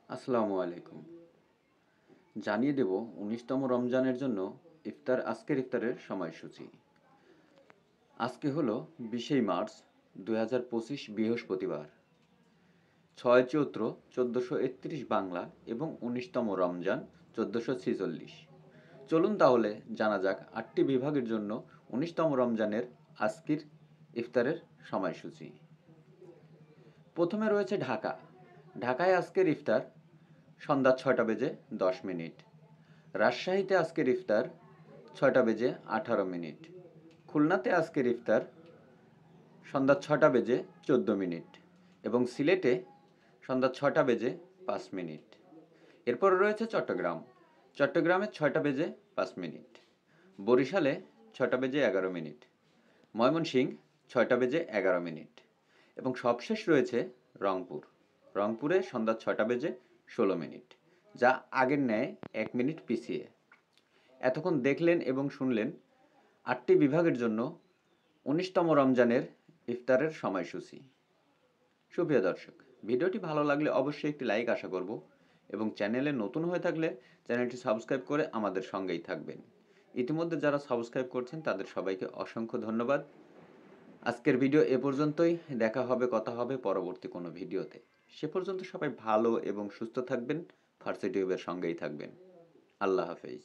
আসসালামু আলাইকুম। জানিয়ে দেব ১৯তম রমজানের জন্য আজকের ইফতারের সময়সূচি। আজকে হলো ২০শে মার্চ ২০২৫ বৃহস্পতিবার, ৬ চৈত্র ১৪৩১ বাংলা এবং ১৯তম রমজান ১৪৪৬। চলুন তাহলে জানা যাক ৮টি বিভাগের জন্য ১৯তম রমজানের আজকের ইফতারের সময়সূচি। প্রথমে রয়েছে ঢাকা। ঢাকায় আজকের ইফতার সন্ধ্যা ৬টা বেজে ১০ মিনিট। রাজশাহীতে আজকের ইফতার ৬টা বেজে ১৮ মিনিট। খুলনাতে আজকের ইফতার সন্ধ্যা ৬টা বেজে ১৪ মিনিট এবং সিলেটে সন্ধ্যা ৬টা বেজে ৫ মিনিট। এরপর রয়েছে চট্টগ্রাম। চট্টগ্রামে ৬টা বেজে ৫ মিনিট। বরিশালে ৬টা বেজে ১১ মিনিট। ময়মনসিংহ ৬টা বেজে ১১ মিনিট এবং সবশেষ রয়েছে রংপুর। রংপুরে সন্ধ্যা ৬টা বেজে ১৬ মিনিট, যা আগের ন্যায় ১ মিনিট পিছিয়ে। এতক্ষণ দেখলেন এবং শুনলেন ৮টি বিভাগের জন্য ১৯তম রমজানের ইফতারের সময়সূচি। সুপ্রিয় দর্শক, ভিডিওটি ভালো লাগলে অবশ্যই একটি লাইক আশা করব এবং চ্যানেলে নতুন হয়ে থাকলে চ্যানেলটি সাবস্ক্রাইব করে আমাদের সঙ্গেই থাকবেন। ইতিমধ্যে যারা সাবস্ক্রাইব করছেন তাদের সবাইকে অসংখ্য ধন্যবাদ। আজকের ভিডিও এ পর্যন্তই। দেখা হবে, কথা হবে পরবর্তী কোনো ভিডিওতে। সে পর্যন্ত সবাই ভালো এবং সুস্থ থাকবেন। ফার্সি টিউবের সঙ্গেই থাকবেন। আল্লাহ হাফেজ।